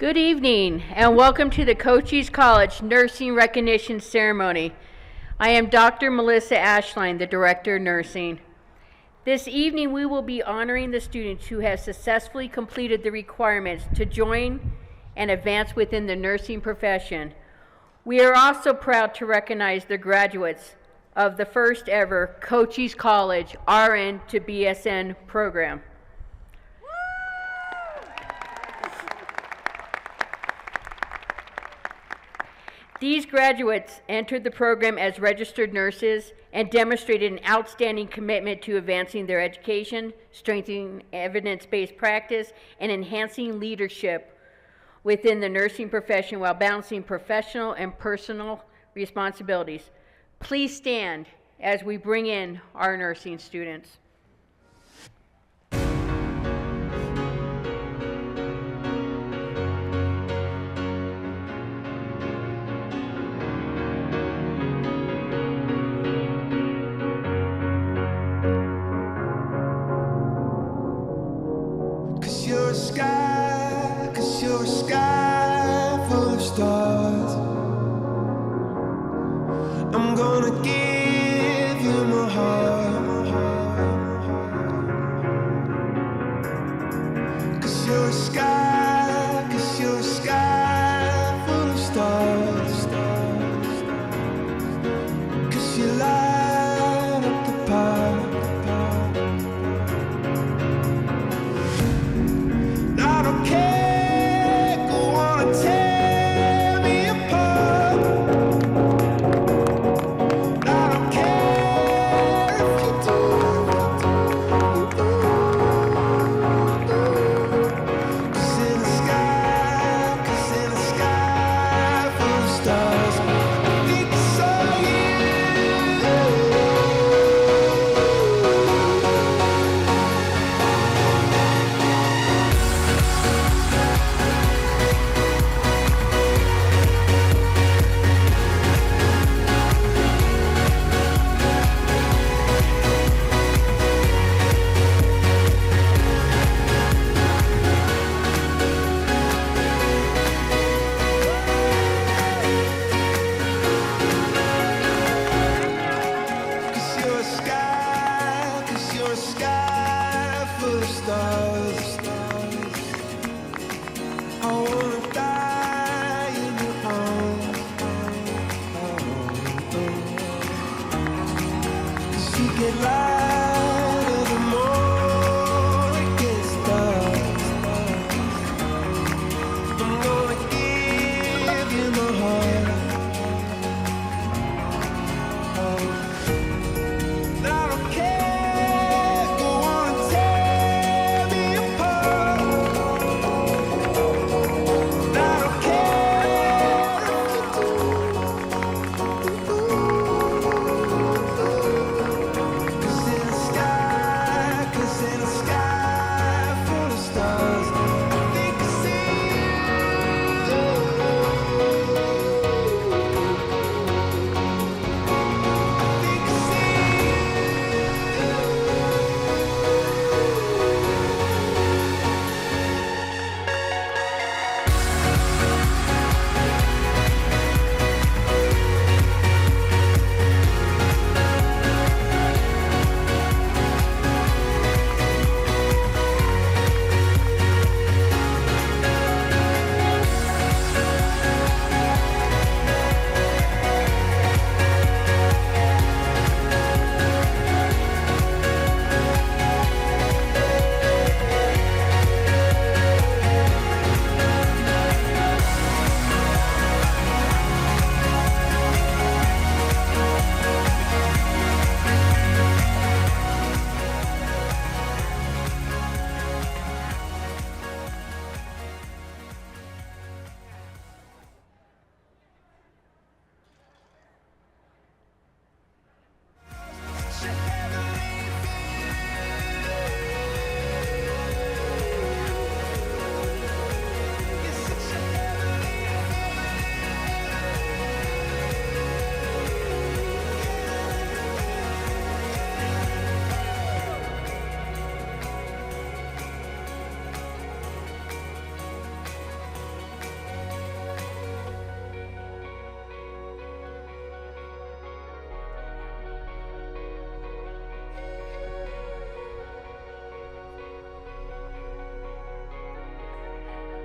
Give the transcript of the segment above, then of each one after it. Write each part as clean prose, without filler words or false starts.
Good evening and welcome to the Cochise College Nursing Recognition Ceremony. I am Dr. Melissa Ashline, the Director of Nursing. This evening we will be honoring the students who have successfully completed the requirements to join and advance within the nursing profession. We are also proud to recognize the graduates of the first ever Cochise College RN to BSN program. These graduates entered the program as registered nurses and demonstrated an outstanding commitment to advancing their education, strengthening evidence-based practice, and enhancing leadership within the nursing profession while balancing professional and personal responsibilities. Please stand as we bring in our nursing students. You're a sky full of stars. I'm gonna give you my heart. 'Cause you're a sky full of stars. 'Cause you light up the path. I don't care.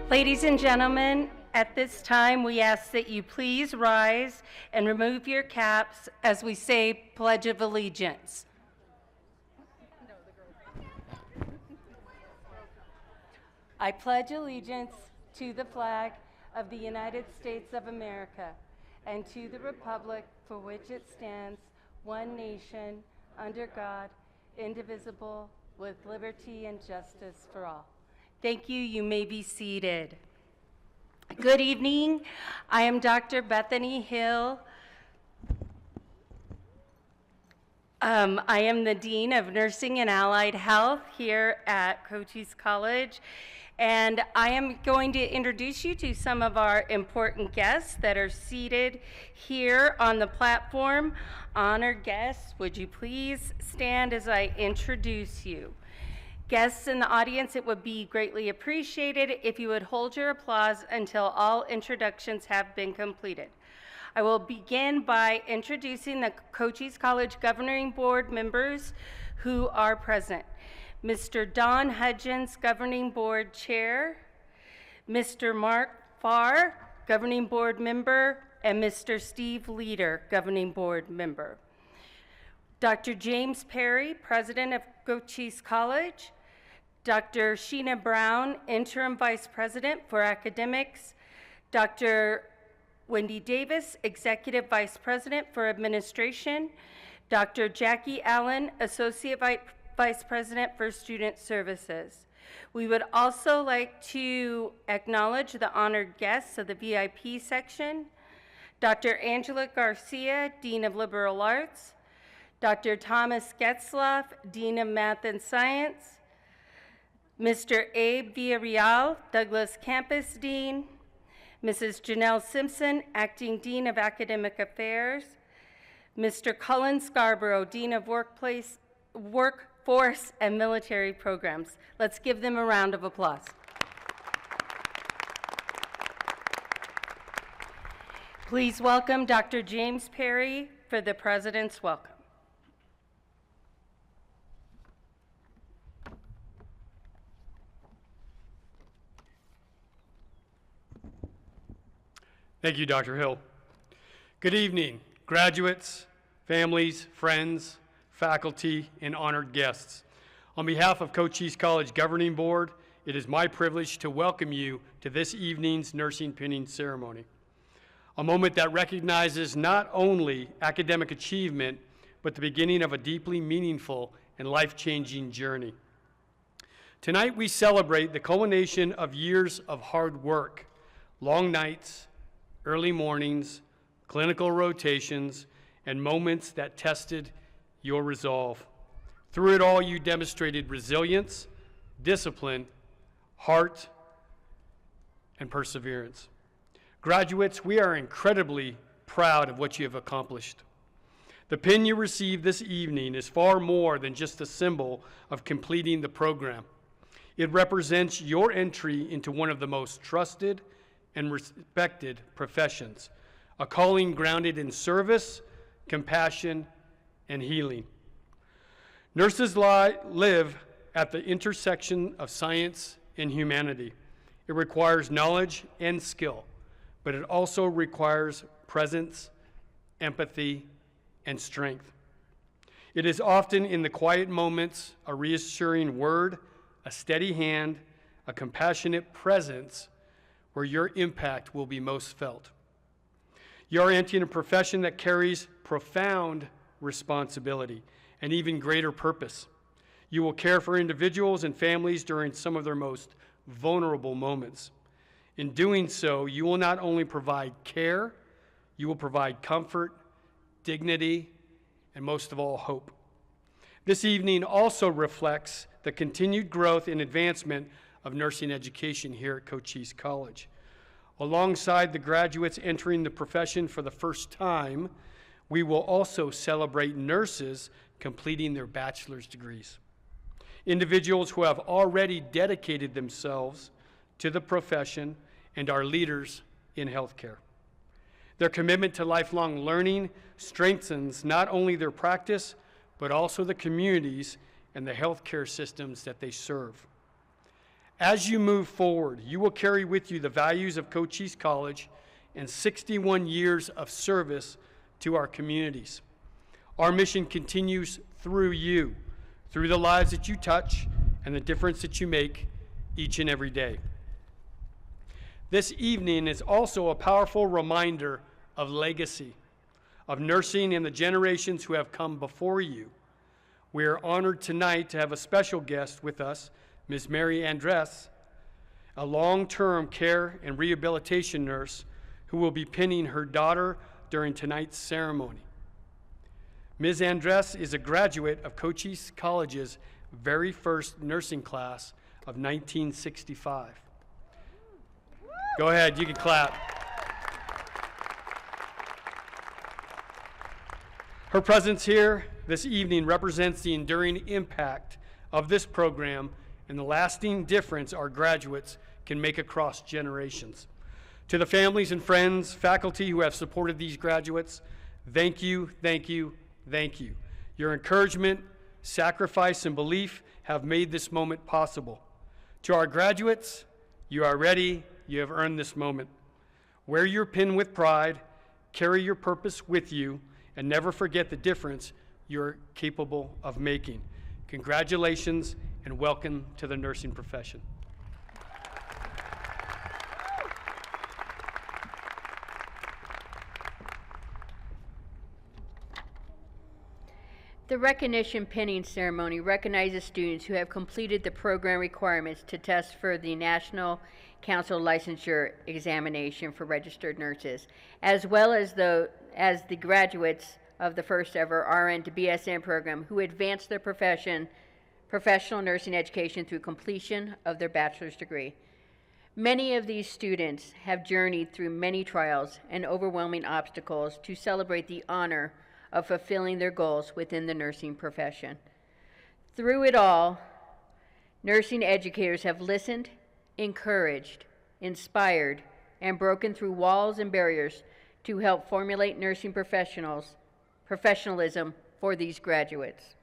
Ladies and gentlemen, at this time, we ask that you please rise and remove your caps as we say Pledge of Allegiance. I pledge allegiance to the flag of the United States of America and to the republic for which it stands, one nation, under God, indivisible, with liberty and justice for all. Thank you. You may be seated. Good evening. I am Dr. Bethany Hill. I am the Dean of Nursing and Allied Health here at Cochise College, and I am going to introduce you to some of our important guests that are seated here on the platform. Honored guests, would you please stand as I introduce you? Guests in the audience, it would be greatly appreciated if you would hold your applause until all introductions have been completed. I will begin by introducing the Cochise College Governing Board members who are present. Mr. Don Hudgens, Governing Board Chair, Mr. Mark Farr, Governing Board Member, and Mr. Steve Leader, Governing Board Member. Dr. James Perry, President of Cochise College, Dr. Sheena Brown, Interim Vice President for Academics, Dr. Wendy Davis, Executive Vice President for Administration, Dr. Jackie Allen, Associate Vice President for Student Services. We would also like to acknowledge the honored guests of the VIP section, Dr. Angela Garcia, Dean of Liberal Arts, Dr. Thomas Getzlaff, Dean of Math and Science, Mr. Abe Villarreal, Douglas Campus Dean, Mrs. Janelle Simpson, Acting Dean of Academic Affairs, Mr. Cullen Scarborough, Dean of Workforce and Military Programs. Let's give them a round of applause. Please welcome Dr. James Perry for the President's welcome. Thank you, Dr. Hill. Good evening, graduates, families, friends, faculty, and honored guests. On behalf of Cochise College Governing Board, it is my privilege to welcome you to this evening's nursing pinning ceremony, a moment that recognizes not only academic achievement, but the beginning of a deeply meaningful and life-changing journey. Tonight, we celebrate the culmination of years of hard work, long nights, early mornings, clinical rotations, and moments that tested your resolve. Through it all, you demonstrated resilience, discipline, heart, and perseverance. Graduates, we are incredibly proud of what you have accomplished. The pin you received this evening is far more than just a symbol of completing the program. It represents your entry into one of the most trusted and respected professions, a calling grounded in service, compassion, and healing. Nurses live at the intersection of science and humanity. It requires knowledge and skill, but it also requires presence, empathy, and strength. It is often in the quiet moments, a reassuring word, a steady hand, a compassionate presence, where your impact will be most felt. You are entering a profession that carries profound responsibility and even greater purpose. You will care for individuals and families during some of their most vulnerable moments. In doing so, you will not only provide care, you will provide comfort, dignity, and most of all, hope. This evening also reflects the continued growth and advancement of nursing education here at Cochise College. Alongside the graduates entering the profession for the first time, we will also celebrate nurses completing their bachelor's degrees. Individuals who have already dedicated themselves to the profession and are leaders in healthcare. Their commitment to lifelong learning strengthens not only their practice, but also the communities and the healthcare systems that they serve. As you move forward, you will carry with you the values of Cochise College and 61 years of service to our communities. Our mission continues through you, through the lives that you touch and the difference that you make each and every day. This evening is also a powerful reminder of legacy, of nursing and the generations who have come before you. We are honored tonight to have a special guest with us, Ms. Mary Andress, a long-term care and rehabilitation nurse who will be pinning her daughter during tonight's ceremony. Ms. Andress is a graduate of Cochise College's very first nursing class of 1965. Go ahead, you can clap. Her presence here this evening represents the enduring impact of this program and the lasting difference our graduates can make across generations. To the families and friends, faculty who have supported these graduates, thank you, thank you, thank you. Your encouragement, sacrifice, and belief have made this moment possible. To our graduates, you are ready, you have earned this moment. Wear your pin with pride, carry your purpose with you, and never forget the difference you're capable of making. Congratulations and welcome to the nursing profession. The recognition pinning ceremony recognizes students who have completed the program requirements to test for the National Council Licensure Examination for registered nurses, as well as the graduates of the first ever RN to BSN program who advanced their professional nursing education through completion of their bachelor's degree. Many of these students have journeyed through many trials and overwhelming obstacles to celebrate the honor of fulfilling their goals within the nursing profession. Through it all, nursing educators have listened, encouraged, inspired, and broken through walls and barriers to help formulate nursing professionalism for these graduates.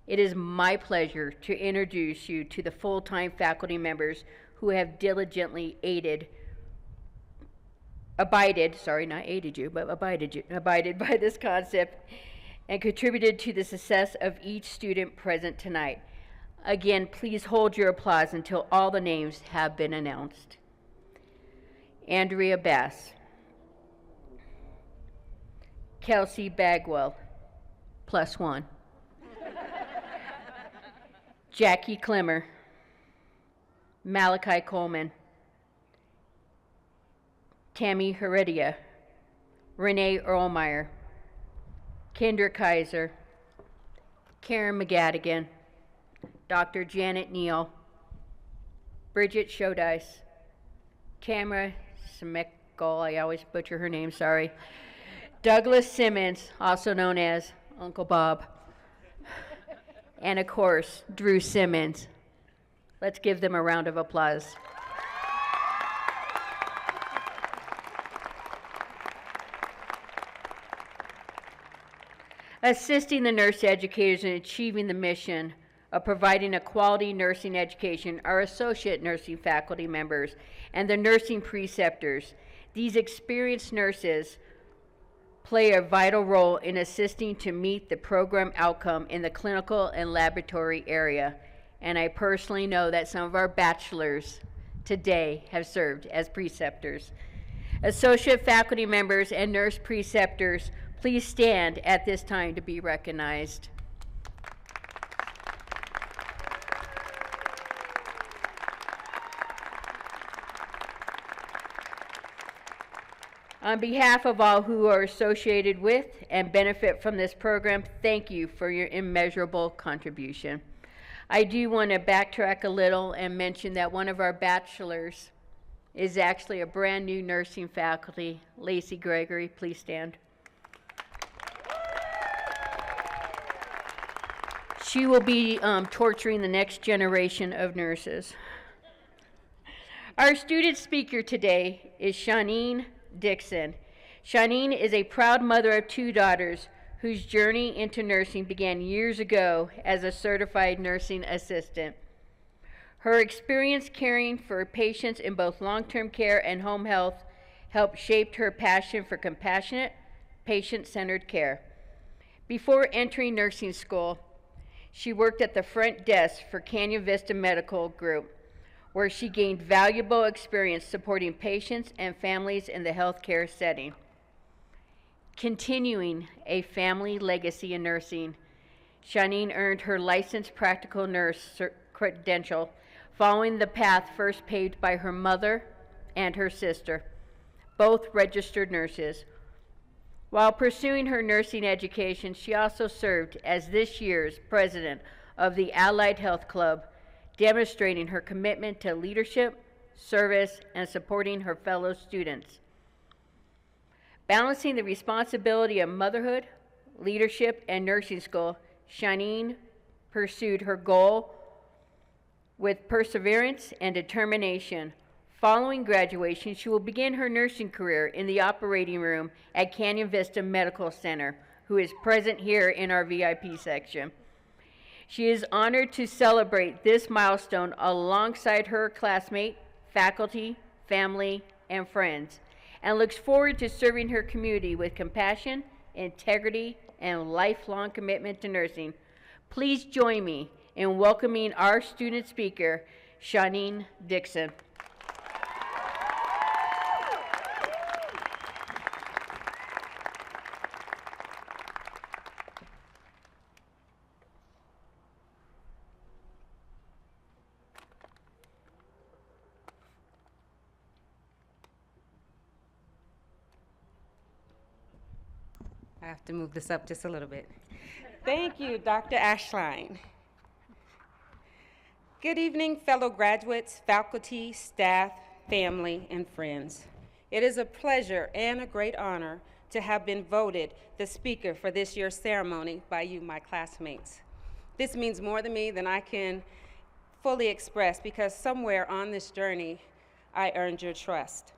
It is my pleasure to introduce you to the full-time faculty members who have diligently abided by this concept and contributed to the success of each student present tonight. Again, please hold your applause until all the names have been announced. Andrea Bass, Kelsey Bagwell, +1. Jackie Clemmer, Malachi Coleman, Tammy Heredia, Renee Erlmeyer, Kendra Kaiser, Karen McGadigan, Dr. Janet Neal, Bridget Shodice, Tamara Smekol, I always butcher her name, sorry, Douglas Simmons, also known as Uncle Bob, and of course, Drew Simmons. Let's give them a round of applause. Assisting the nurse educators in achieving the mission of providing a quality nursing education are associate nursing faculty members and the nursing preceptors. These experienced nurses play a vital role in assisting to meet the program outcome in the clinical and laboratory area. And I personally know that some of our bachelors today have served as preceptors. Associate faculty members and nurse preceptors, please stand at this time to be recognized. On behalf of all who are associated with and benefit from this program, thank you for your immeasurable contribution. I do want to backtrack a little and mention that one of our bachelors is actually a brand new nursing faculty, Lacey Gregory. Please stand. She will be torturing the next generation of nurses. Our student speaker today is Shanine Dixon. Shanine is a proud mother of 2 daughters whose journey into nursing began years ago as a certified nursing assistant. Her experience caring for patients in both long-term care and home health helped shape her passion for compassionate, patient-centered care. Before entering nursing school, she worked at the front desk for Canyon Vista Medical Group, where she gained valuable experience supporting patients and families in the healthcare setting. Continuing a family legacy in nursing, Shanine earned her licensed practical nurse credential following the path first paved by her mother and her sister, both registered nurses. While pursuing her nursing education, she also served as this year's president of the Allied Health Club, demonstrating her commitment to leadership, service, and supporting her fellow students. Balancing the responsibility of motherhood, leadership, and nursing school, Shanine pursued her goal with perseverance and determination. Following graduation, she will begin her nursing career in the operating room at Canyon Vista Medical Center, who is present here in our VIP section. She is honored to celebrate this milestone alongside her classmate, faculty, family, and friends, and looks forward to serving her community with compassion, integrity, and lifelong commitment to nursing. Please join me in welcoming our student speaker, Shanine Dixon. I have to move this up just a little bit. Thank you, Dr. Ashline. Good evening, fellow graduates, faculty, staff, family, and friends. It is a pleasure and a great honor to have been voted the speaker for this year's ceremony by you, my classmates. This means more to me than I can fully express because somewhere on this journey, I earned your trust.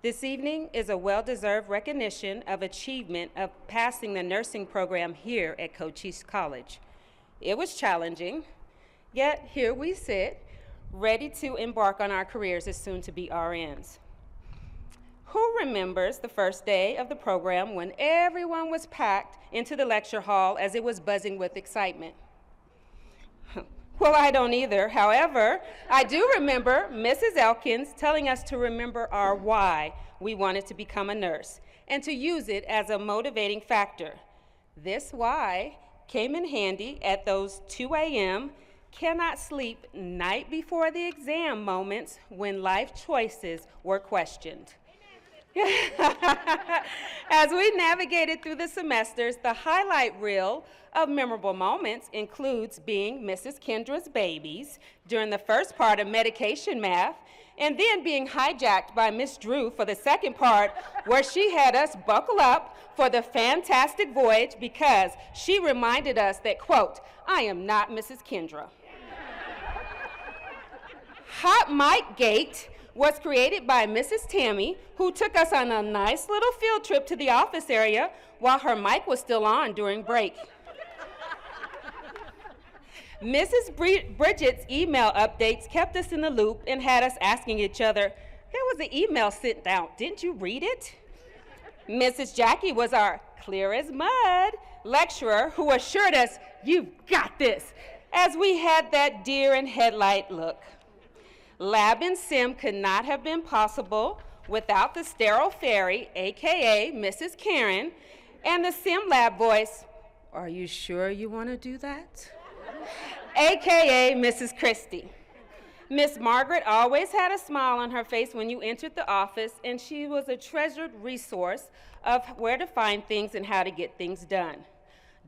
This evening is a well-deserved recognition of achievement of passing the nursing program here at Cochise College. It was challenging, yet here we sit, ready to embark on our careers as soon-to-be RNs. Who remembers the first day of the program when everyone was packed into the lecture hall as it was buzzing with excitement? Well, I don't either. However, I do remember Mrs. Elkins telling us to remember our why we wanted to become a nurse and to use it as a motivating factor. This why came in handy at those 2 a.m. cannot sleep night before the exam moments when life choices were questioned. As we navigated through the semesters, the highlight reel of memorable moments includes being Mrs. Kendra's babies during the first part of medication math, and then being hijacked by Miss Drew for the second part, where she had us buckle up for the fantastic voyage because she reminded us that, quote, I am not Mrs. Kendra. Hot Mic Gate was created by Mrs. Tammy, who took us on a nice little field trip to the office area while her mic was still on during break. Mrs. Bridget's email updates kept us in the loop and had us asking each other, there was an email sent out, didn't you read it? Mrs. Jackie was our clear as mud lecturer who assured us, you've got this, as we had that deer in headlight look. Lab and Sim could not have been possible without the sterile fairy, AKA Mrs. Karen, and the Sim Lab voice, are you sure you want to do that? AKA Mrs. Christie. Miss Margaret always had a smile on her face when you entered the office, and she was a treasured resource of where to find things and how to get things done.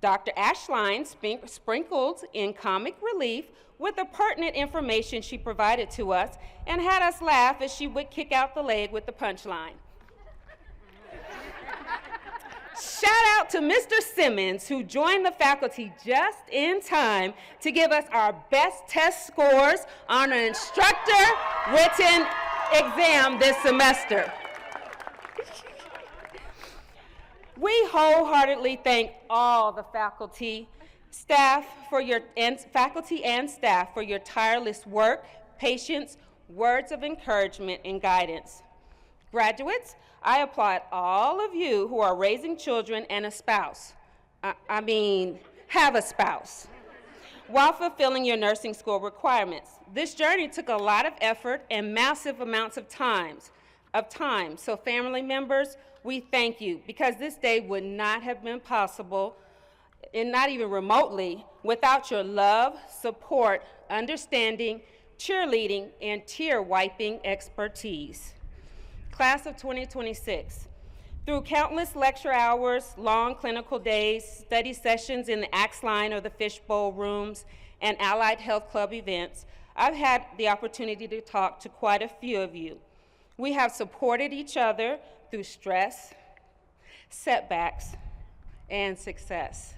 Dr. Ashline sprinkled in comic relief with the pertinent information she provided to us and had us laugh as she would kick out the leg with the punchline. Shout out to Mr. Simmons, who joined the faculty just in time to give us our best test scores on an instructor-written exam this semester. We wholeheartedly thank all the faculty and staff for your tireless work, patience, words of encouragement, and guidance. Graduates, I applaud all of you who are raising children and a spouse. Have a spouse, while fulfilling your nursing school requirements. This journey took a lot of effort and massive amounts of time. So family members, we thank you, because this day would not have been possible, and not even remotely, without your love, support, understanding, cheerleading, and tear-wiping expertise. Class of 2026. Through countless lecture hours, long clinical days, study sessions in the Axe Line or the Fishbowl rooms, and Allied Health Club events, I've had the opportunity to talk to quite a few of you. We have supported each other through stress, setbacks, and success.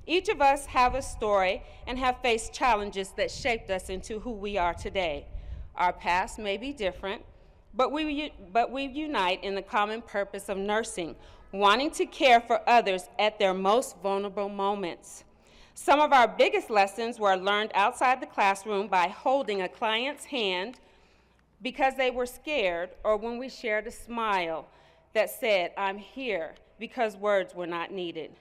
Each of us have a story and have faced challenges that shaped us into who we are today. Our past may be different, but we unite in the common purpose of nursing, wanting to care for others at their most vulnerable moments. Some of our biggest lessons were learned outside the classroom by holding a client's hand because they were scared, or when we shared a smile that said, "I'm here," because words were not needed.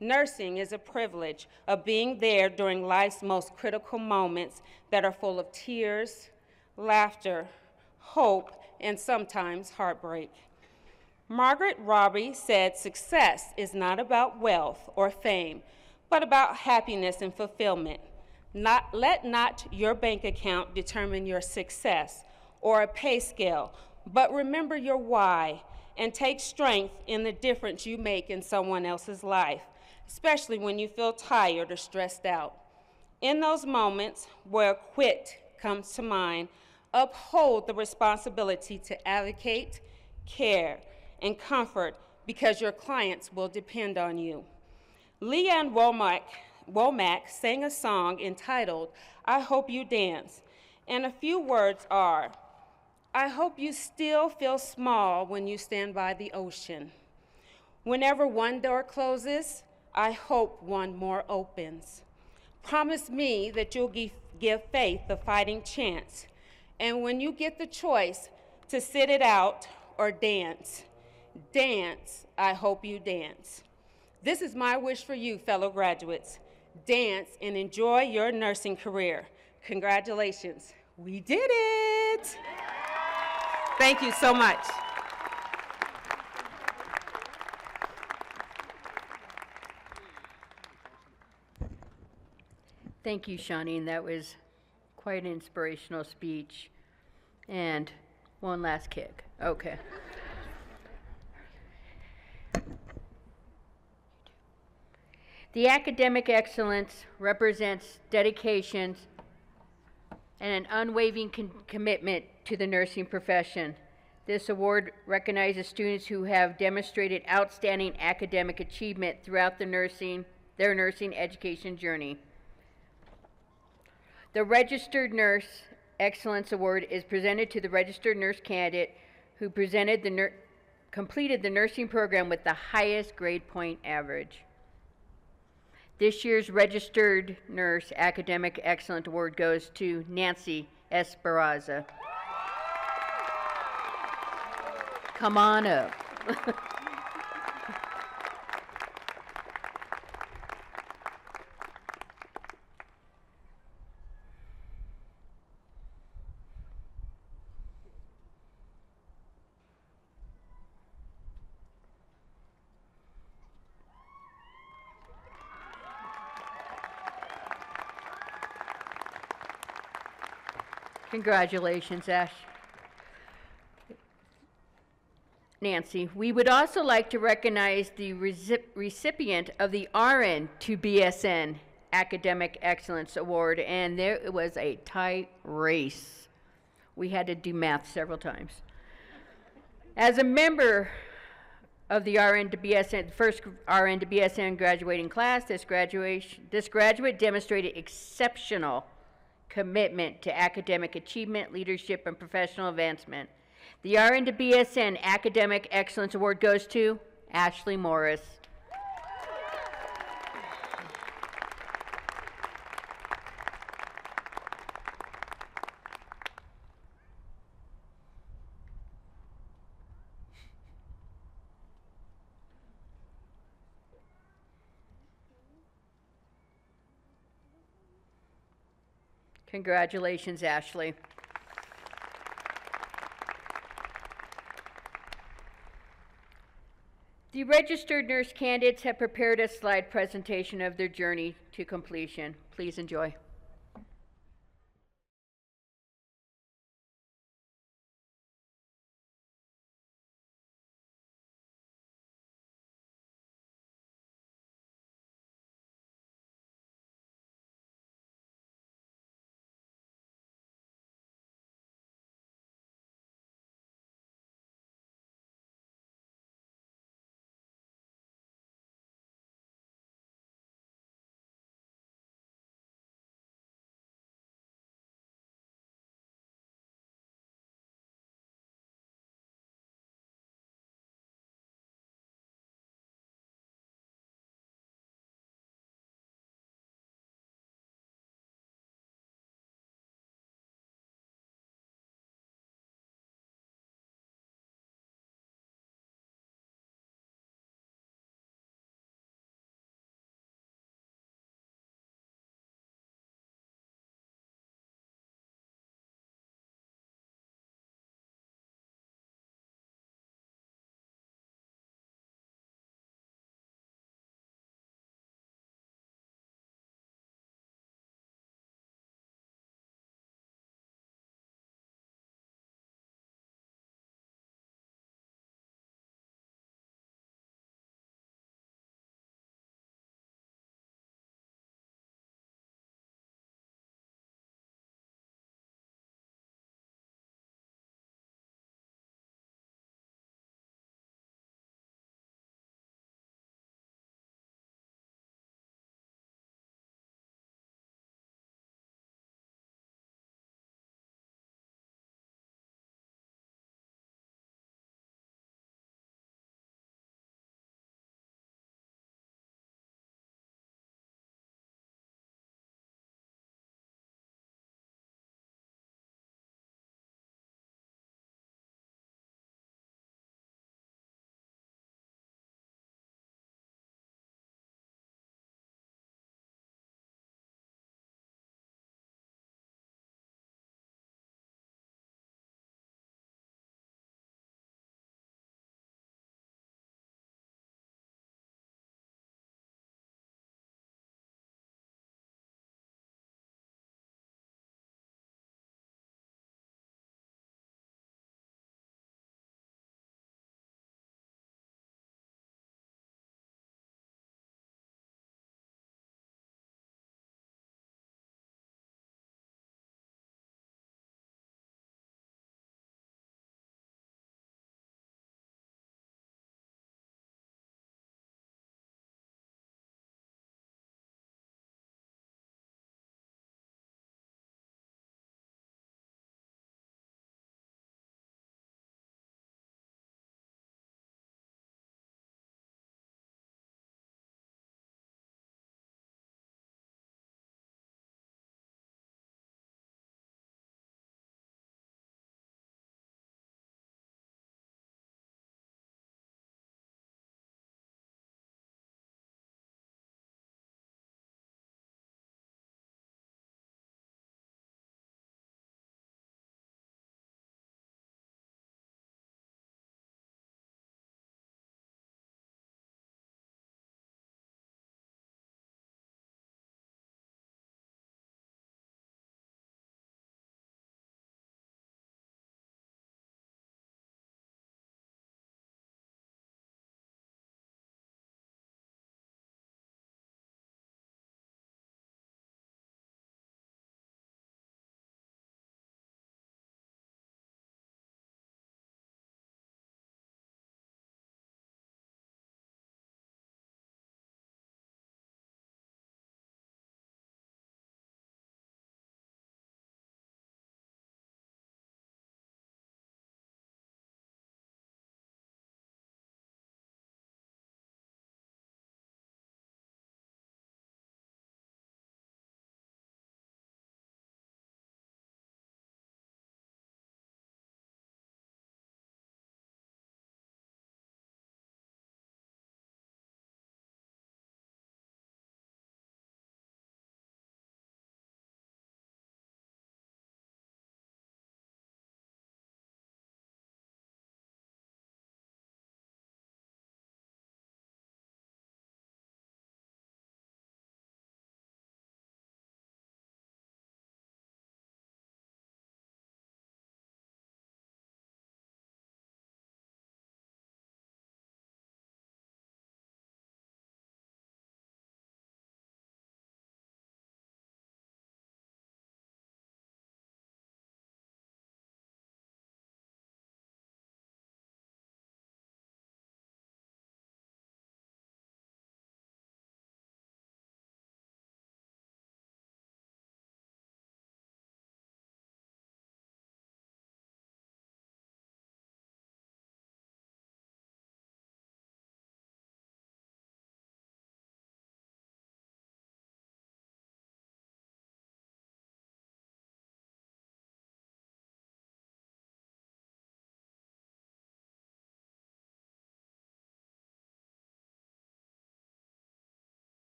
Nursing is a privilege of being there during life's most critical moments that are full of tears, laughter, hope, and sometimes heartbreak. Margaret Robbie said, "Success is not about wealth or fame, but about happiness and fulfillment. Let not your bank account determine your success or a pay scale, but remember your why and take strength in the difference you make in someone else's life, especially when you feel tired or stressed out. In those moments where quit comes to mind, uphold the responsibility to advocate, care, and comfort, because your clients will depend on you." Leanne Womack sang a song entitled, "I Hope You Dance," and a few words are, "I hope you still feel small when you stand by the ocean. Whenever one door closes, I hope one more opens. Promise me that you'll give faith a fighting chance. And when you get the choice to sit it out or dance, dance, I hope you dance." This is my wish for you, fellow graduates. Dance and enjoy your nursing career. Congratulations. We did it. Thank you so much. Thank you, Shawneen. That was quite an inspirational speech. And one last kick. Okay. The academic excellence represents dedication and an unwavering commitment to the nursing profession. This award recognizes students who have demonstrated outstanding academic achievement throughout their nursing education journey. The Registered Nurse Excellence Award is presented to the registered nurse candidate who completed the nursing program with the highest grade point average. This year's Registered Nurse Academic Excellence Award goes to Nancy Esperanza. Come on up. Congratulations, Ash. Nancy, we would also like to recognize the recipient of the RN to BSN Academic Excellence Award, and there was a tight race. We had to do math several times. As a member of the RN to BSN, the first RN to BSN graduating class, this graduate demonstrated exceptional commitment to academic achievement, leadership, and professional advancement. The RN to BSN Academic Excellence Award goes to Ashley Morris. Congratulations, Ashley. The registered nurse candidates have prepared a slide presentation of their journey to completion. Please enjoy.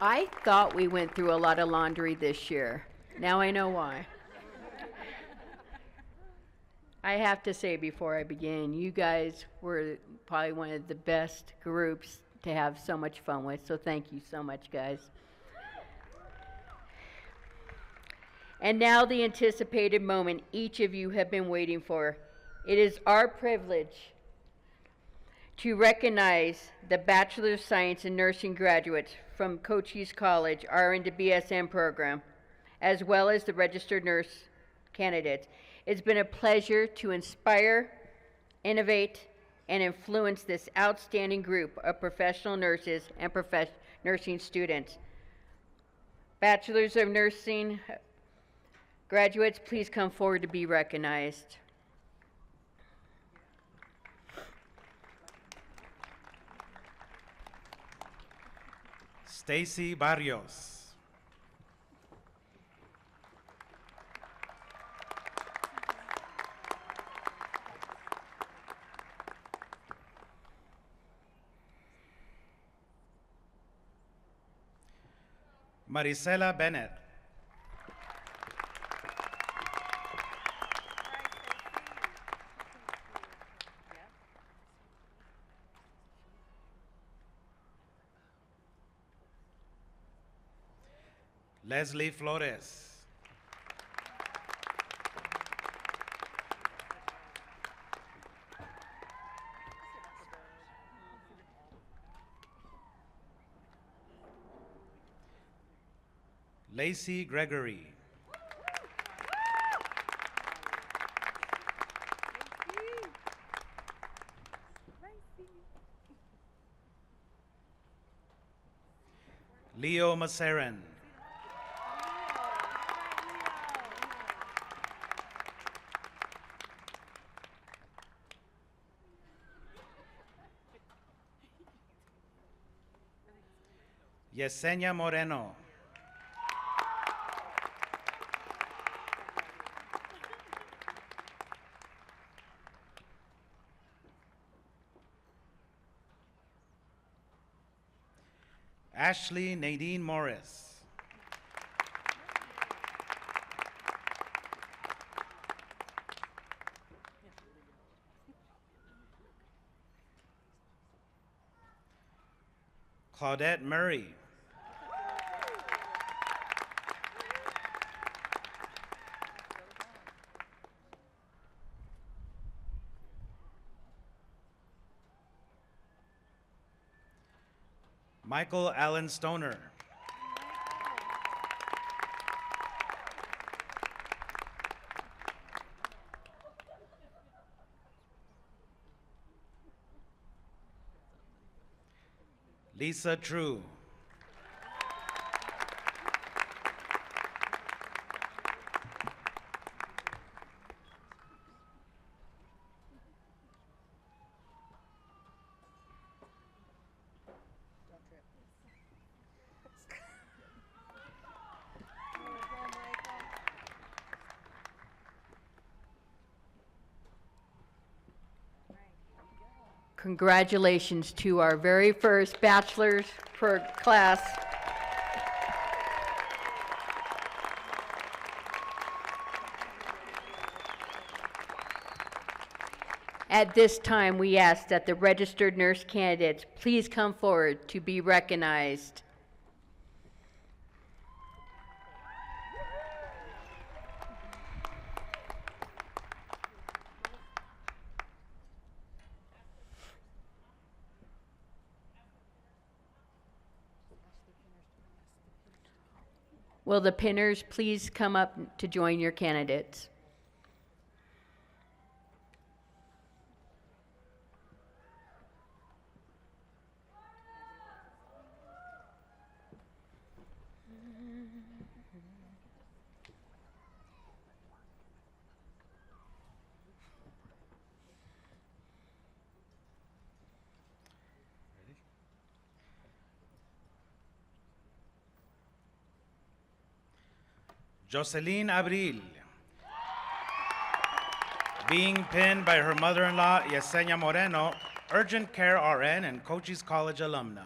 I thought we went through a lot of laundry this year. Now I know why. I have to say before I begin, you guys were probably one of the best groups to have so much fun with, so thank you so much, guys. And now the anticipated moment each of you have been waiting for. It is our privilege to recognize the Bachelor of Science in Nursing graduates from Cochise College RN to BSN program, as well as the registered nurse candidates. It's been a pleasure to inspire, innovate, and influence this outstanding group of professional nurses and nursing students. Bachelors of Nursing graduates, please come forward to be recognized. Stacy Barrios. Marisela Bennett. Leslie Flores. Lacey Gregory. Leo Maseran. Yesenia Moreno. Ashley Nadine Morris. Claudette Murray. Michael Allen Stoner. Lisa True. Congratulations to our very first bachelor's per class. At this time, we ask that the registered nurse candidates please come forward to be recognized. Will the pinners please come up to join your candidates? Jocelyn Abril. Being pinned by her mother-in-law, Yesenia Moreno, urgent care RN and Cochise College alumna.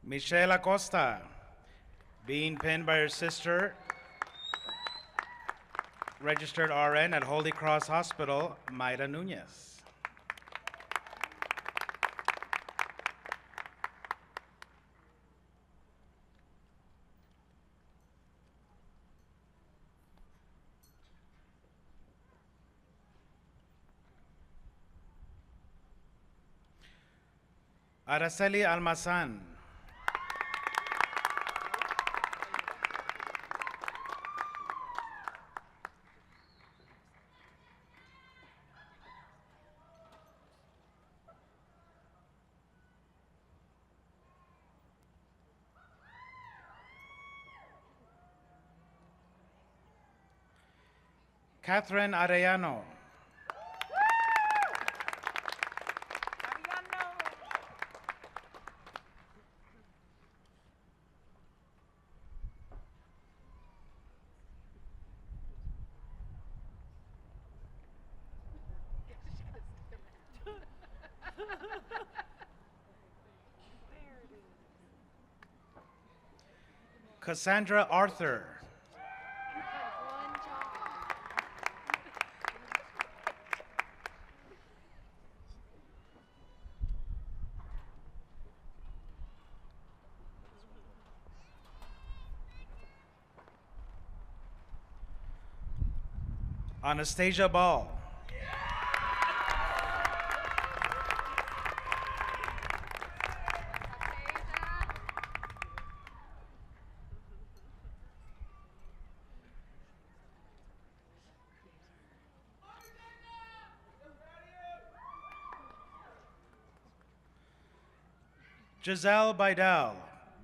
Michelle Acosta, being pinned by her sister, registered RN at Holy Cross Hospital, Mayra Nunez. Araceli Almazan, Catherine Arellano, Cassandra Arthur, Anastasia Ball, Giselle Bidal,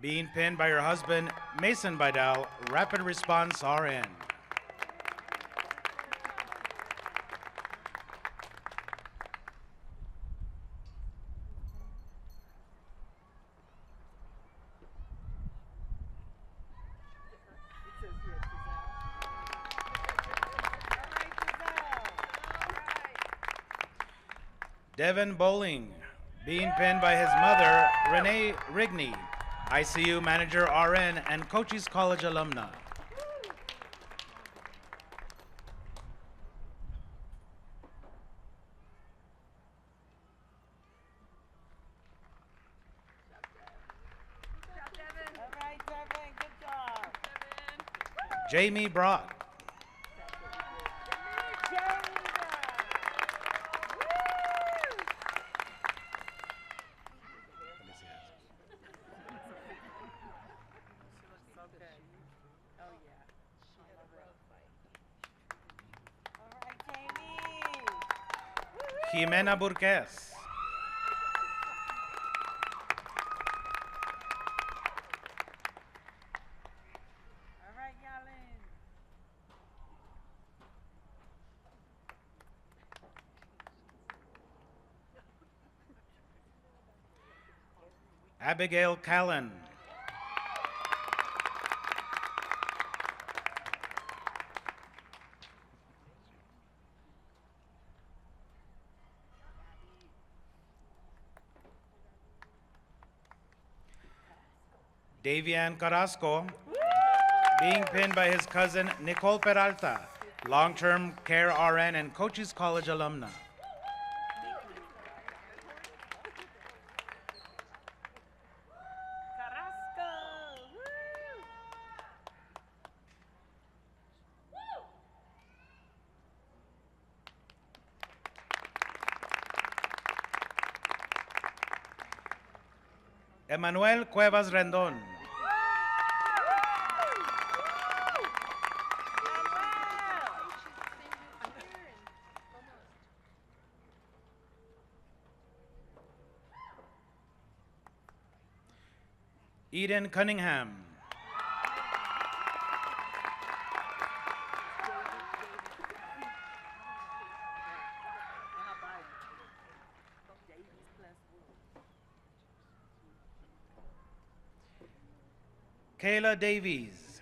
being pinned by her husband, Mason Bidal, Rapid Response RN. Devin Bowling, being pinned by his mother, Renee Rigney, ICU Manager RN and Cochise College alumna. Jamie Brock, Jimena Burquez, Abigail Callan, Davian Carrasco, being pinned by his cousin Nicole Peralta, long-term care RN and Cochise College alumna. Emmanuel Cuevas Rendon, Eden Cunningham, Kayla Davies,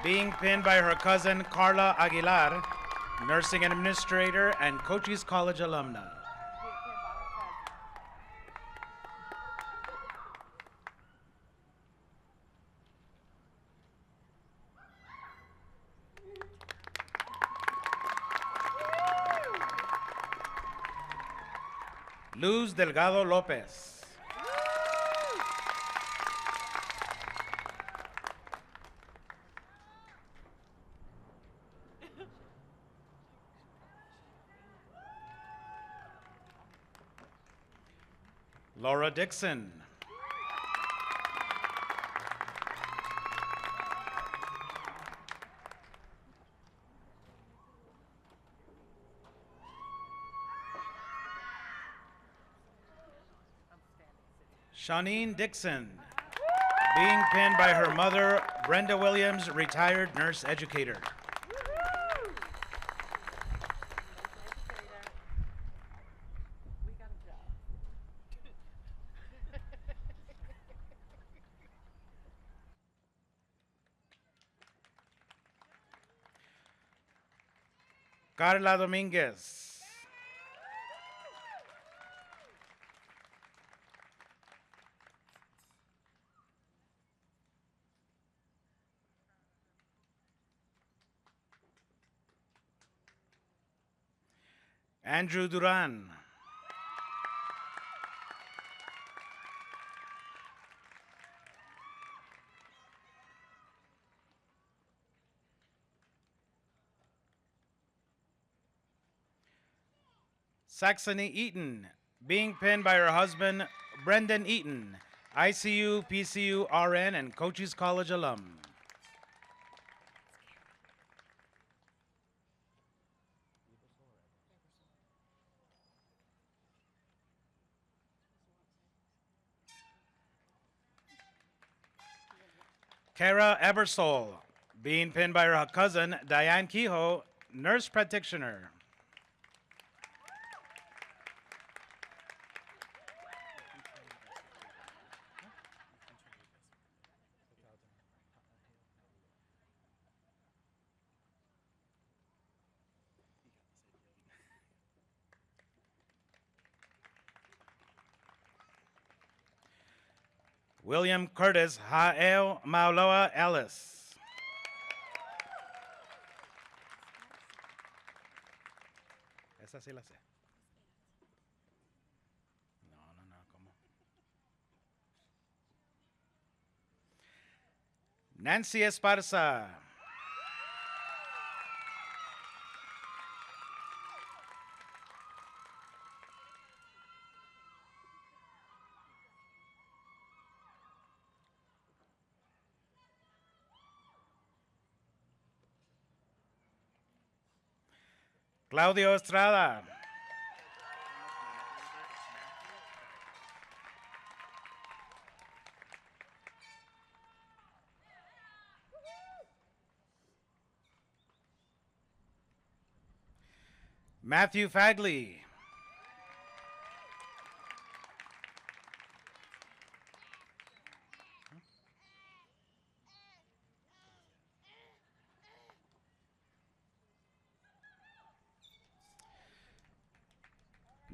being pinned by her cousin Carla Aguilar, nursing administrator and Cochise College alumna. Luz Delgado Lopez. Laura Dixon. Shawneen Dixon, being pinned by her mother, Brenda Williams, retired nurse educator. Carla Dominguez. Andrew Duran. Saxony Eaton, being pinned by her husband, Brendan Eaton, ICU, PCU, RN, and Cochise College alum. Kara Ebersole, being pinned by her cousin, Diane Kehoe, nurse practitioner. William Curtis Hael Mauloa Ellis. Esa sí la sé. No, ¿cómo? Nancy Esparza. Claudio Estrada. Matthew Fagley.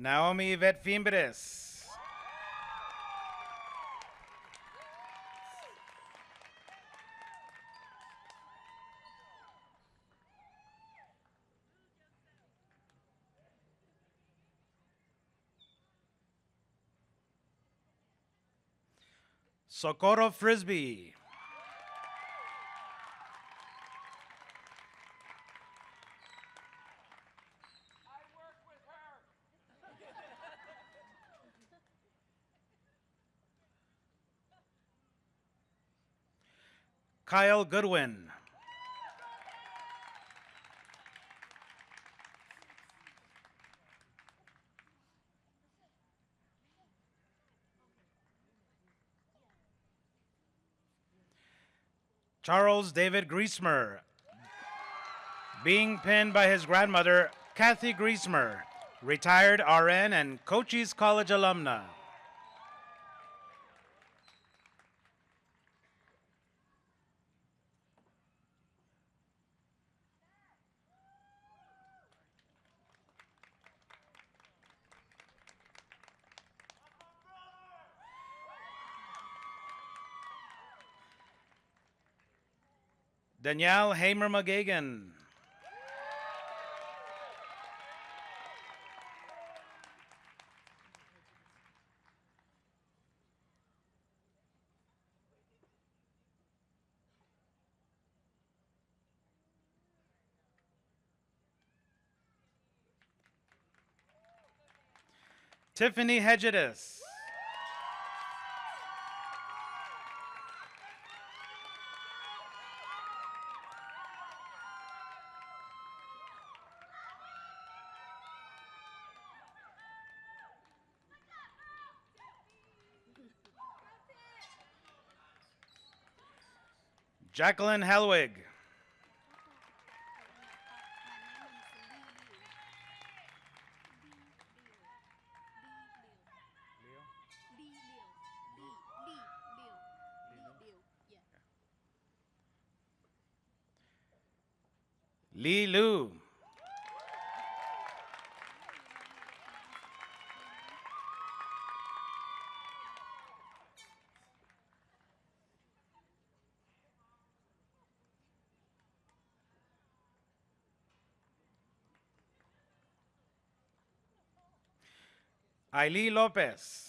Naomi Yvette Fimbres. Socorro Frisbee. Kyle Goodwin. Charles David Griesmer, being pinned by his grandmother, Kathy Griesmer, retired RN and Cochise College alumna. Danielle Hamer McGagan. Tiffany Hedgedes. Jacqueline Helwig. Lee Lu. Ailey Lopez.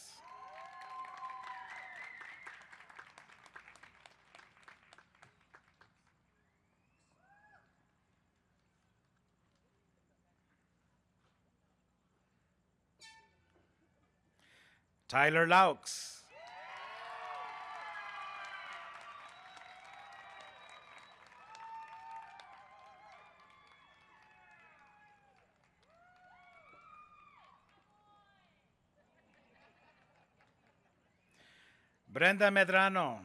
Tyler Laux. Brenda Medrano.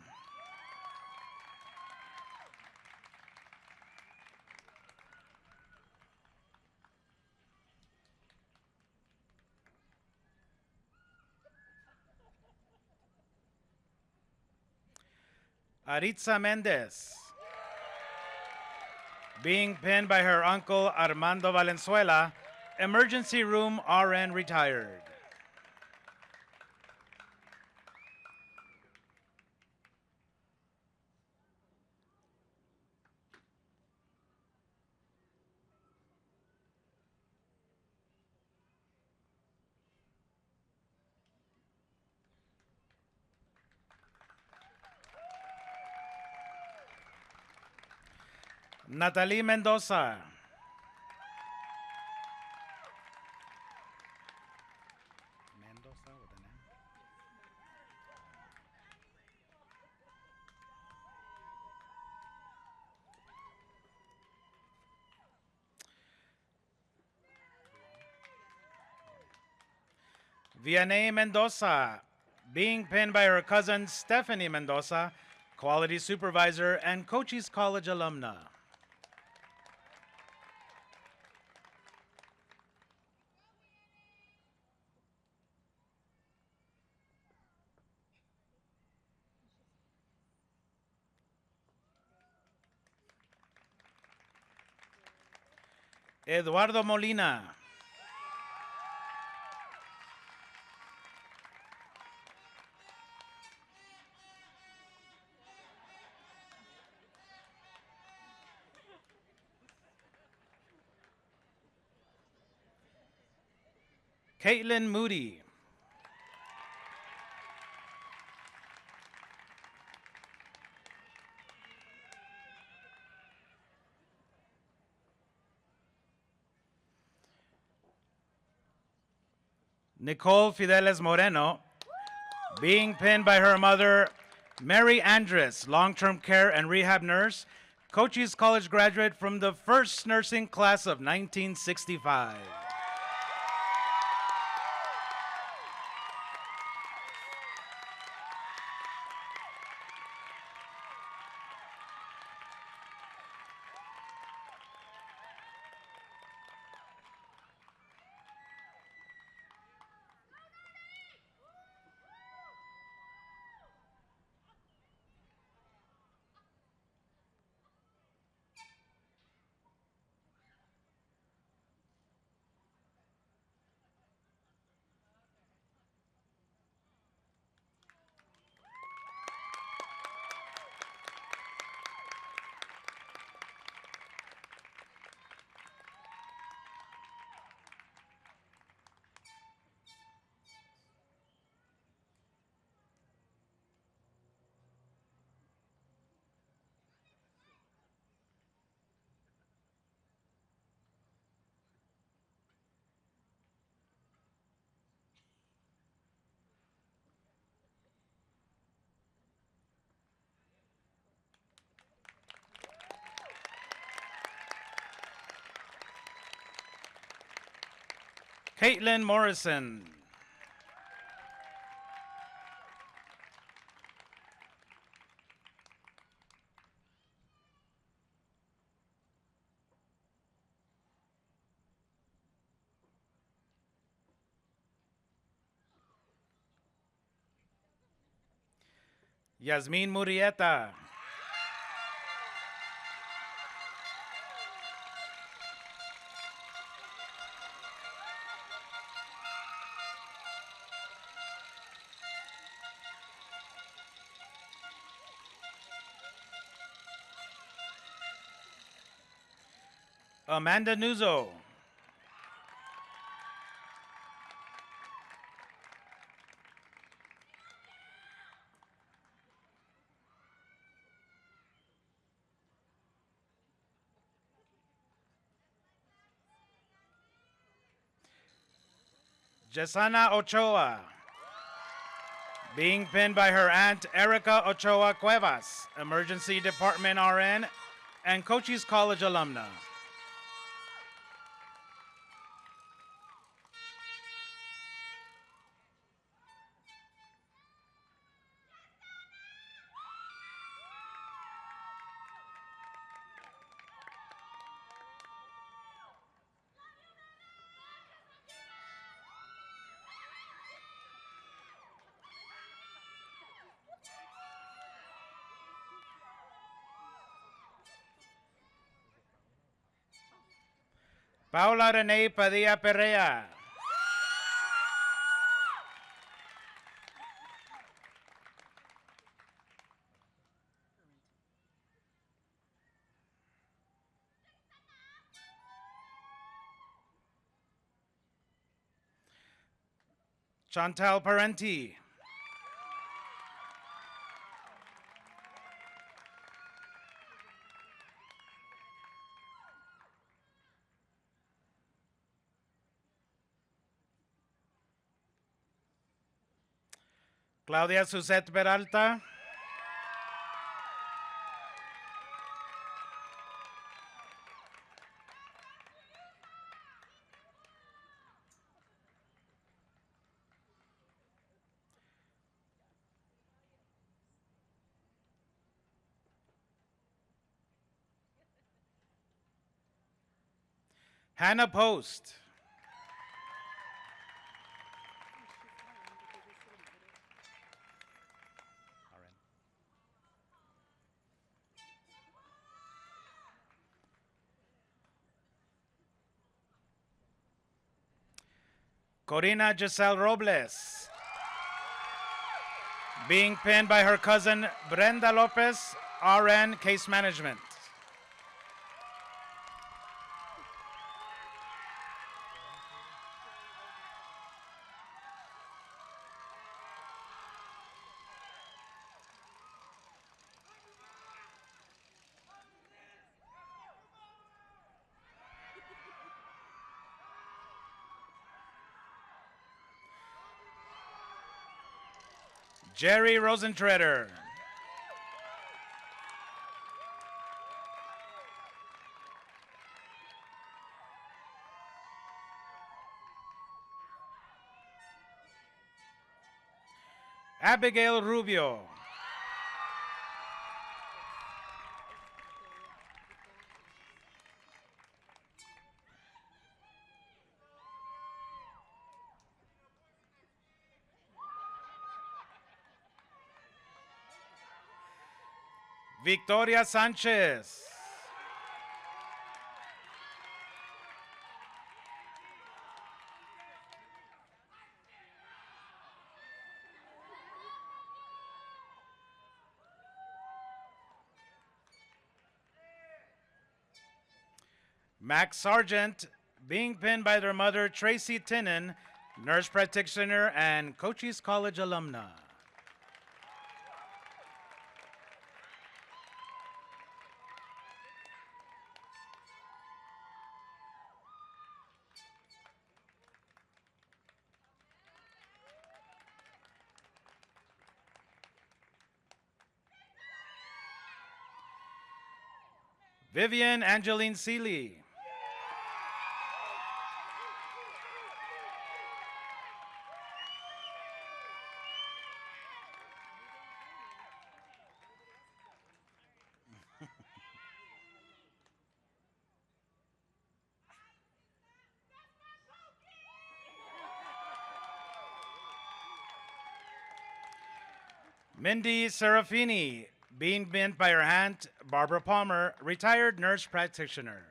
Aritza Mendez. Being pinned by her uncle Armando Valenzuela, emergency room RN retired. Natalie Mendoza. Mendoza with an M. Vianney Mendoza, being pinned by her cousin Stephanie Mendoza, quality supervisor and Cochise College alumna. Eduardo Molina. Caitlin Moody. Nicole Fideles Moreno, being pinned by her mother, Mary Andres, long-term care and rehab nurse, Cochise College graduate from the first nursing class of 1965. Caitlin Morrison. Yasmin Murieta. Amanda Nuzo. Jesana Ochoa. Being pinned by her aunt Erica Ochoa Cuevas, Emergency Department RN and Cochise College alumna. Paula Renee Padilla Perea. Chantal Parenti. Claudia Suzette Peralta. Hannah Post. Corina Giselle Robles. Being pinned by her cousin Brenda Lopez, RN Case Management. Jerry Rosentreader. Abigail Rubio. Victoria Sanchez. Max Sargent, being pinned by their mother, Tracy Tinnen, nurse practitioner and Cochise College alumna. Vivian Angeline Seeley. Mindy Serafini, being pinned by her aunt, Barbara Palmer, retired nurse practitioner.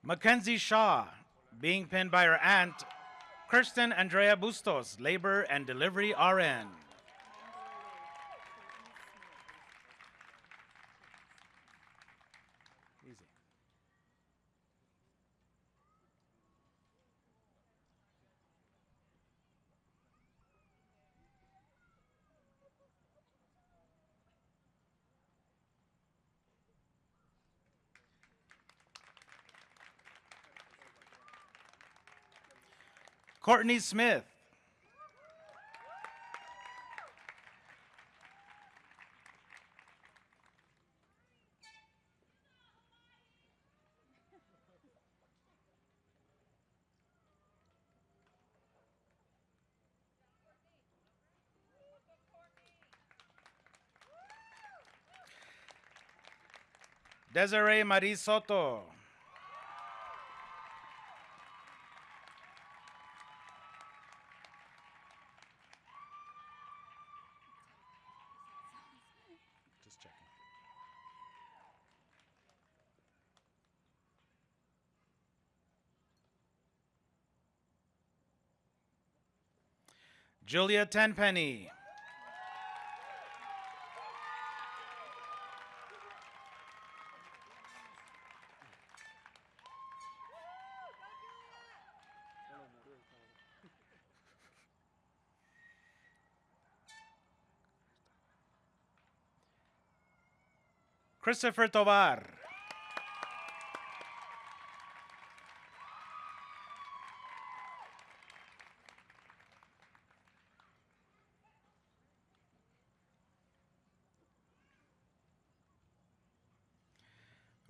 Mackenzie Shaw, being pinned by her aunt, Kirsten Andrea Bustos, labor and delivery RN. Easy. Courtney Smith. Desiree Marie Soto. Just checking. Julia Tenpenny. Christopher Tovar.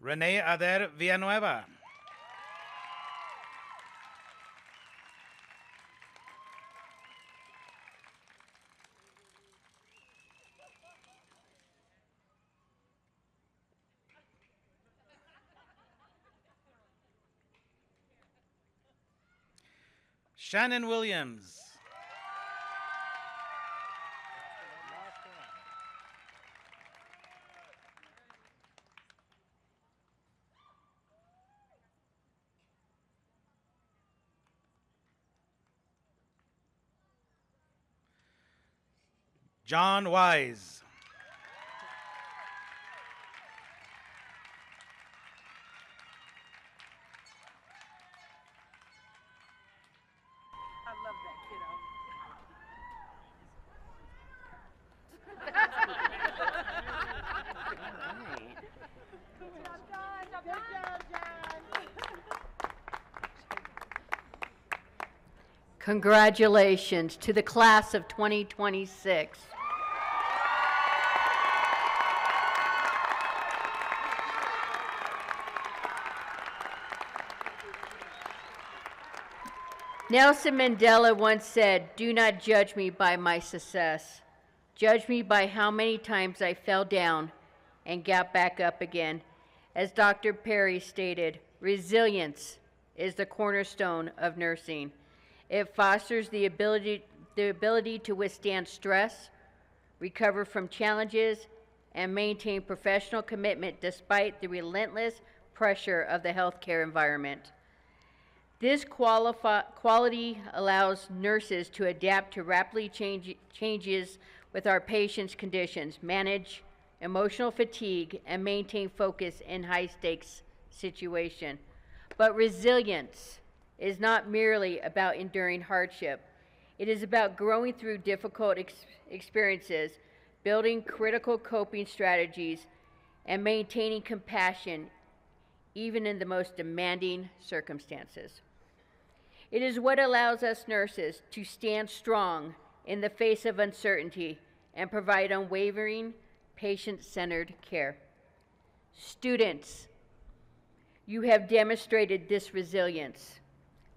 Renee Ader Villanueva. Shannon Williams. John Wise. Congratulations to the class of 2026. Nelson Mandela once said, "Do not judge me by my success. Judge me by how many times I fell down and got back up again." As Dr. Perry stated, resilience is the cornerstone of nursing. It fosters the ability to withstand stress, recover from challenges, and maintain professional commitment despite the relentless pressure of the healthcare environment. This quality allows nurses to adapt to rapidly changes with our patients' conditions, manage emotional fatigue, and maintain focus in high-stakes situation. But resilience is not merely about enduring hardship. It is about growing through difficult experiences, building critical coping strategies, and maintaining compassion even in the most demanding circumstances. It is what allows us nurses to stand strong in the face of uncertainty and provide unwavering, patient-centered care. Students, You have demonstrated this resilience.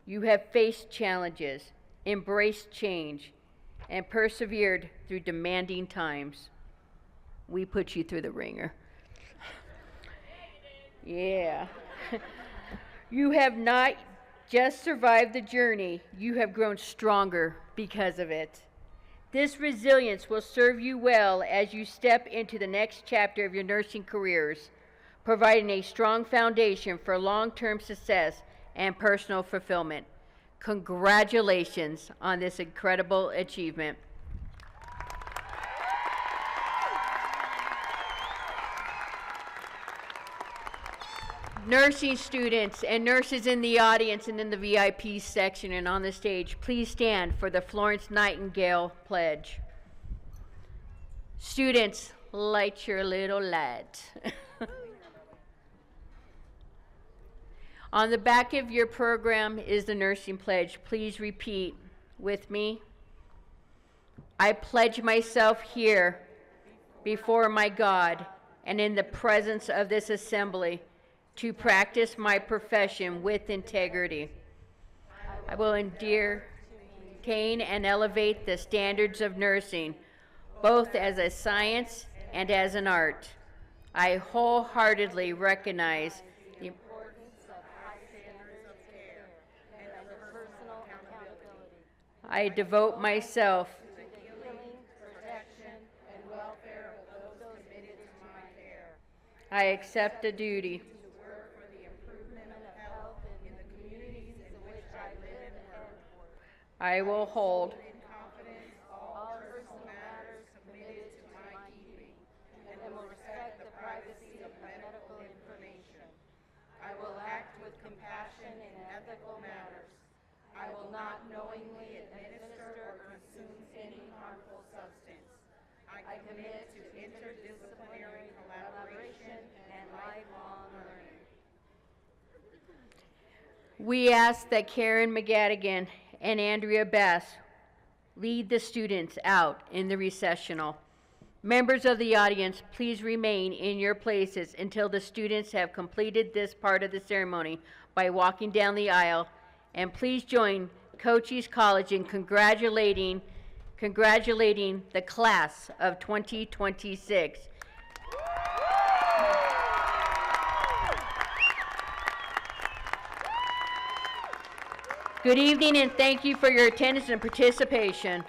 You have faced challenges, embraced change, and persevered through demanding times. We put you through the ringer. Yeah. You have not just survived the journey, you have grown stronger because of it. This resilience will serve you well as you step into the next chapter of your nursing careers, providing a strong foundation for long-term success and personal fulfillment. Congratulations on this incredible achievement. Nursing students and nurses in the audience and in the VIP section and on the stage, please stand for the Florence Nightingale Pledge. Students, light your little light. On the back of your program is the nursing pledge. Please repeat with me. I pledge myself here before my God and in the presence of this assembly to practice my profession with integrity. I will maintain and elevate the standards of nursing, both as a science and as an art. I wholeheartedly recognize the importance of high standards of care and of personal accountability. I devote myself to the healing, protection, and welfare of those committed to my care. I accept the duty I will hold in confidence all personal matters committed to my keeping, and will respect the privacy of medical information. I will act with compassion in ethical matters. I will not knowingly administer or consume any harmful substance. I commit to interdisciplinary collaboration and lifelong learning. We ask that Karen McGadigan and Andrea Bass lead the students out in the recessional. Members of the audience, please remain in your places until the students have completed this part of the ceremony by walking down the aisle. And please join Cochise College in congratulating the class of 2026. Good evening and thank you for your attendance and participation.